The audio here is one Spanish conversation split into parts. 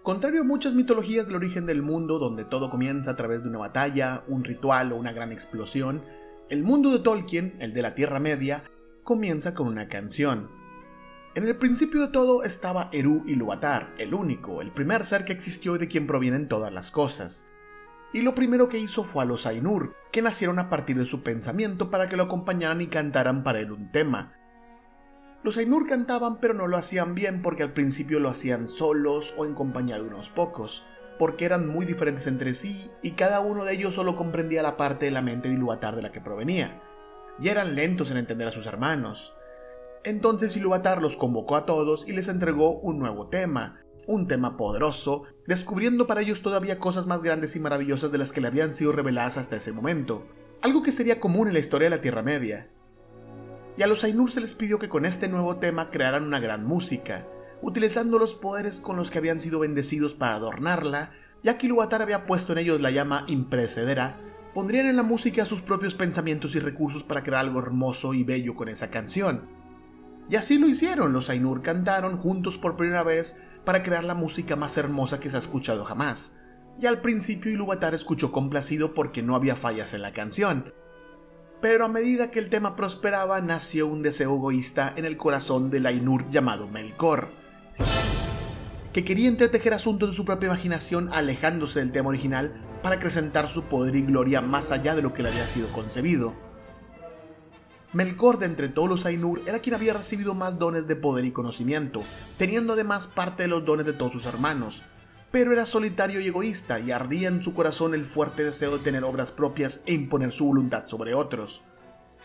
Contrario a muchas mitologías del origen del mundo, donde todo comienza a través de una batalla, un ritual o una gran explosión, el mundo de Tolkien, el de la Tierra Media, comienza con una canción. En el principio de todo estaba Eru Ilúvatar, el único, el primer ser que existió y de quien provienen todas las cosas. Y lo primero que hizo fue a los Ainur, que nacieron a partir de su pensamiento para que lo acompañaran y cantaran para él un tema. Los Ainur cantaban, pero no lo hacían bien porque al principio lo hacían solos o en compañía de unos pocos, porque eran muy diferentes entre sí y cada uno de ellos solo comprendía la parte de la mente de Ilúvatar de la que provenía, y eran lentos en entender a sus hermanos. Entonces Ilúvatar los convocó a todos y les entregó un nuevo tema, un tema poderoso, descubriendo para ellos todavía cosas más grandes y maravillosas de las que le habían sido reveladas hasta ese momento, algo que sería común en la historia de la Tierra Media. Y a los Ainur se les pidió que con este nuevo tema crearan una gran música, utilizando los poderes con los que habían sido bendecidos para adornarla, ya que Ilúvatar había puesto en ellos la llama imperecedera. Pondrían en la música sus propios pensamientos y recursos para crear algo hermoso y bello con esa canción. Y así lo hicieron, los Ainur cantaron juntos por primera vez para crear la música más hermosa que se ha escuchado jamás. Y al principio Ilúvatar escuchó complacido porque no había fallas en la canción. Pero a medida que el tema prosperaba, nació un deseo egoísta en el corazón del Ainur llamado Melkor, que quería entretejer asuntos de su propia imaginación alejándose del tema original para acrecentar su poder y gloria más allá de lo que le había sido concebido. Melkor, de entre todos los Ainur, era quien había recibido más dones de poder y conocimiento, teniendo además parte de los dones de todos sus hermanos, pero era solitario y egoísta y ardía en su corazón el fuerte deseo de tener obras propias e imponer su voluntad sobre otros.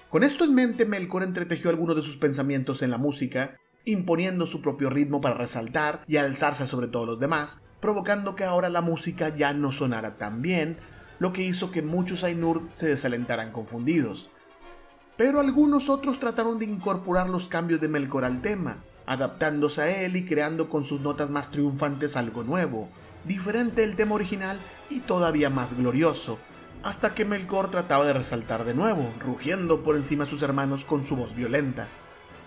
Con esto en mente, Melkor entretejió algunos de sus pensamientos en la música, imponiendo su propio ritmo para resaltar y alzarse sobre todos los demás, provocando que ahora la música ya no sonara tan bien, lo que hizo que muchos Ainur se desalentaran confundidos. Pero algunos otros trataron de incorporar los cambios de Melkor al tema, adaptándose a él y creando con sus notas más triunfantes algo nuevo, diferente del tema original y todavía más glorioso, hasta que Melkor trataba de resaltar de nuevo, rugiendo por encima de sus hermanos con su voz violenta.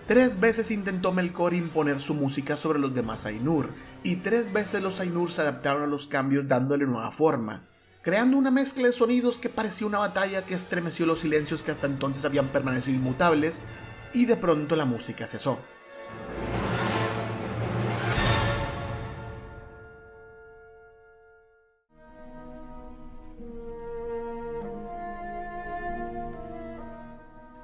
3 veces intentó Melkor imponer su música sobre los demás Ainur, y 3 veces los Ainur se adaptaron a los cambios dándole nueva forma, creando una mezcla de sonidos que parecía una batalla que estremeció los silencios que hasta entonces habían permanecido inmutables, y de pronto la música cesó.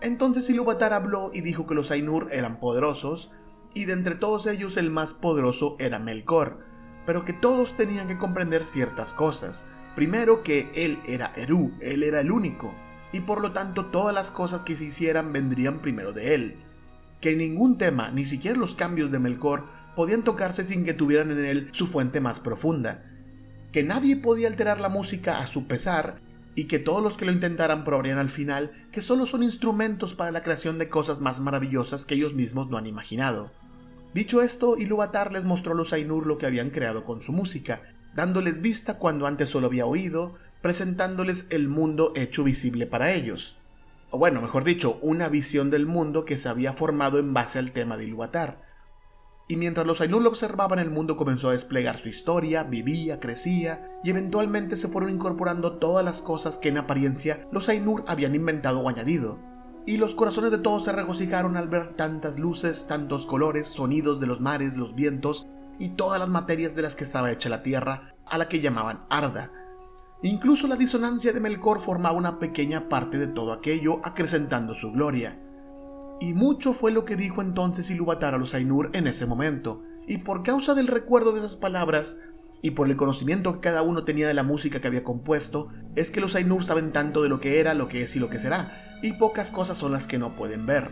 Entonces Ilúvatar habló y dijo que los Ainur eran poderosos, y de entre todos ellos el más poderoso era Melkor, pero que todos tenían que comprender ciertas cosas. Primero, que él era Eru, él era el único, y por lo tanto todas las cosas que se hicieran vendrían primero de él. Que ningún tema, ni siquiera los cambios de Melkor, podían tocarse sin que tuvieran en él su fuente más profunda. Que nadie podía alterar la música a su pesar, y que todos los que lo intentaran probarían al final que solo son instrumentos para la creación de cosas más maravillosas que ellos mismos no han imaginado. Dicho esto, Ilúvatar les mostró a los Ainur lo que habían creado con su música, dándoles vista cuando antes solo había oído, presentándoles el mundo hecho visible para ellos. O bueno, mejor dicho, una visión del mundo que se había formado en base al tema de Ilúvatar. Y mientras los Ainur lo observaban, el mundo comenzó a desplegar su historia, vivía, crecía, y eventualmente se fueron incorporando todas las cosas que en apariencia los Ainur habían inventado o añadido. Y los corazones de todos se regocijaron al ver tantas luces, tantos colores, sonidos de los mares, los vientos, y todas las materias de las que estaba hecha la tierra, a la que llamaban Arda. Incluso la disonancia de Melkor formaba una pequeña parte de todo aquello, acrecentando su gloria. Y mucho fue lo que dijo entonces Ilúvatar a los Ainur en ese momento, y por causa del recuerdo de esas palabras, y por el conocimiento que cada uno tenía de la música que había compuesto, es que los Ainur saben tanto de lo que era, lo que es y lo que será, y pocas cosas son las que no pueden ver.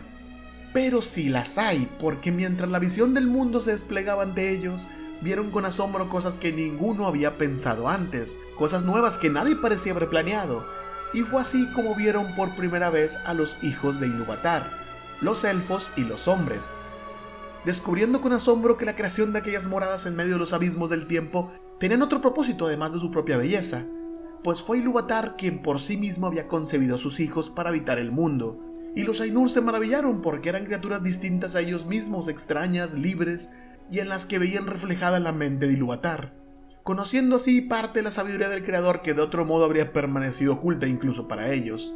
Pero sí las hay, porque mientras la visión del mundo se desplegaba ante ellos, vieron con asombro cosas que ninguno había pensado antes, cosas nuevas que nadie parecía haber planeado, y fue así como vieron por primera vez a los hijos de Ilúvatar, los elfos y los hombres, descubriendo con asombro que la creación de aquellas moradas en medio de los abismos del tiempo tenían otro propósito además de su propia belleza, pues fue Ilúvatar quien por sí mismo había concebido a sus hijos para habitar el mundo, y los Ainur se maravillaron porque eran criaturas distintas a ellos mismos, extrañas, libres, y en las que veían reflejada la mente de Ilúvatar. conociendo así parte de la sabiduría del Creador que de otro modo habría permanecido oculta incluso para ellos.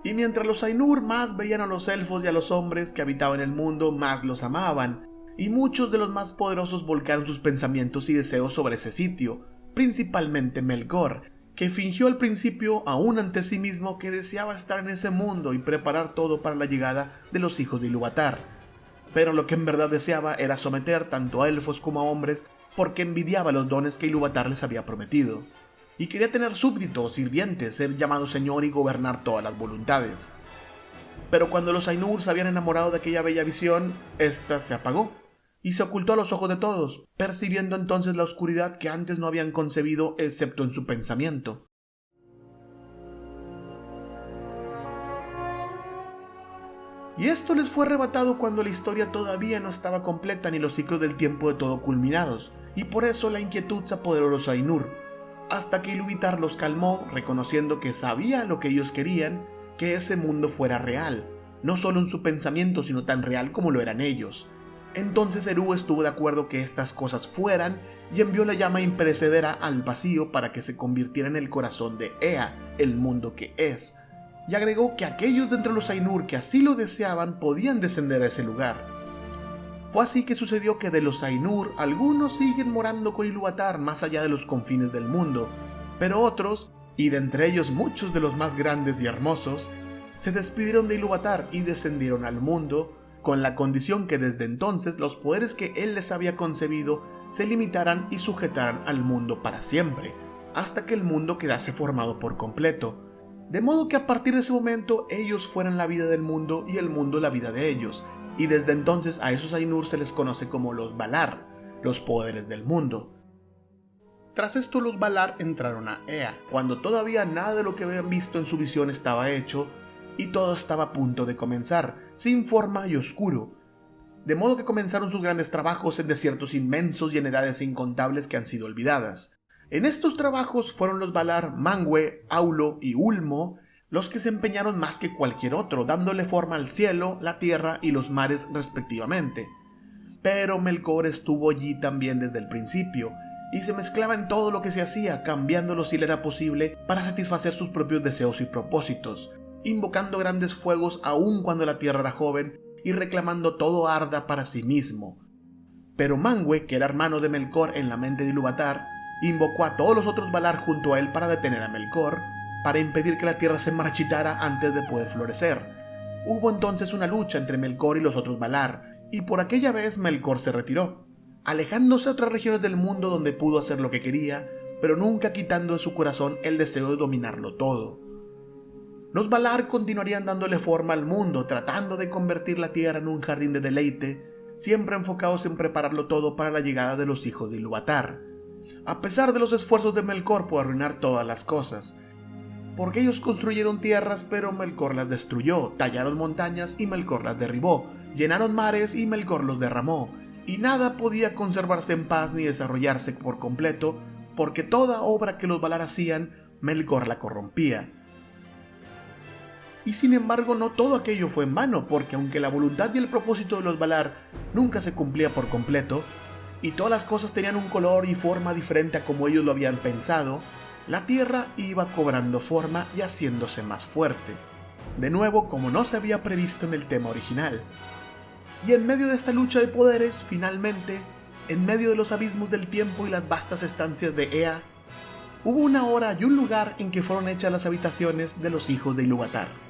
Y mientras los Ainur más veían a los elfos y a los hombres que habitaban el mundo, más los amaban, y muchos de los más poderosos volcaron sus pensamientos y deseos sobre ese sitio, principalmente Melkor, que fingió al principio aún ante sí mismo que deseaba estar en ese mundo y preparar todo para la llegada de los hijos de Ilúvatar. Pero lo que en verdad deseaba era someter tanto a elfos como a hombres porque envidiaba los dones que Ilúvatar les había prometido. Y quería tener súbditos, sirvientes, ser llamado señor y gobernar todas las voluntades. Pero cuando los Ainur se habían enamorado de aquella bella visión, ésta se apagó y se ocultó a los ojos de todos, percibiendo entonces la oscuridad que antes no habían concebido excepto en su pensamiento. Y esto les fue arrebatado cuando la historia todavía no estaba completa ni los ciclos del tiempo de todo culminados, y por eso la inquietud se apoderó de los Ainur, hasta que Ilúvatar los calmó, reconociendo que sabía lo que ellos querían, que ese mundo fuera real, no solo en su pensamiento, sino tan real como lo eran ellos. Entonces Eru estuvo de acuerdo que estas cosas fueran y envió la llama imperecedera al vacío para que se convirtiera en el corazón de Ea, el mundo que es, y agregó que aquellos de entre los Ainur que así lo deseaban podían descender a ese lugar. Fue así que sucedió que de los Ainur algunos siguen morando con Ilúvatar más allá de los confines del mundo, pero otros, y de entre ellos muchos de los más grandes y hermosos, se despidieron de Ilúvatar y descendieron al mundo, con la condición que desde entonces los poderes que él les había concebido se limitaran y sujetaran al mundo para siempre, hasta que el mundo quedase formado por completo, de modo que a partir de ese momento ellos fueran la vida del mundo y el mundo la vida de ellos, y desde entonces a esos Ainur se les conoce como los Valar, los poderes del mundo. Tras esto los Valar entraron a Ea, cuando todavía nada de lo que habían visto en su visión estaba hecho, y todo estaba a punto de comenzar, sin forma y oscuro. De modo que comenzaron sus grandes trabajos en desiertos inmensos y en edades incontables que han sido olvidadas. En estos trabajos fueron los Valar Manwë, Aulo y Ulmo los que se empeñaron más que cualquier otro, dándole forma al cielo, la tierra y los mares respectivamente. Pero Melkor estuvo allí también desde el principio, y se mezclaba en todo lo que se hacía, cambiándolo si le era posible para satisfacer sus propios deseos y propósitos, invocando grandes fuegos aun cuando la tierra era joven, y reclamando todo arda para sí mismo. Pero Manwë, que era hermano de Melkor en la mente de Ilúvatar, invocó a todos los otros Valar junto a él para detener a Melkor, para impedir que la tierra se marchitara antes de poder florecer. Hubo entonces una lucha entre Melkor y los otros Valar, y por aquella vez Melkor se retiró, alejándose a otras regiones del mundo donde pudo hacer lo que quería, pero nunca quitando de su corazón el deseo de dominarlo todo. Los Valar continuarían dándole forma al mundo, tratando de convertir la tierra en un jardín de deleite, siempre enfocados en prepararlo todo para la llegada de los hijos de Ilúvatar, a pesar de los esfuerzos de Melkor por arruinar todas las cosas. Porque ellos construyeron tierras, pero Melkor las destruyó, tallaron montañas y Melkor las derribó, llenaron mares y Melkor los derramó, y nada podía conservarse en paz ni desarrollarse por completo, porque toda obra que los Valar hacían, Melkor la corrompía. Y sin embargo no todo aquello fue en vano, porque aunque la voluntad y el propósito de los Valar nunca se cumplía por completo, y todas las cosas tenían un color y forma diferente a como ellos lo habían pensado, la tierra iba cobrando forma y haciéndose más fuerte, de nuevo como no se había previsto en el tema original. Y en medio de esta lucha de poderes, finalmente, en medio de los abismos del tiempo y las vastas estancias de Ea, hubo una hora y un lugar en que fueron hechas las habitaciones de los hijos de Ilúvatar.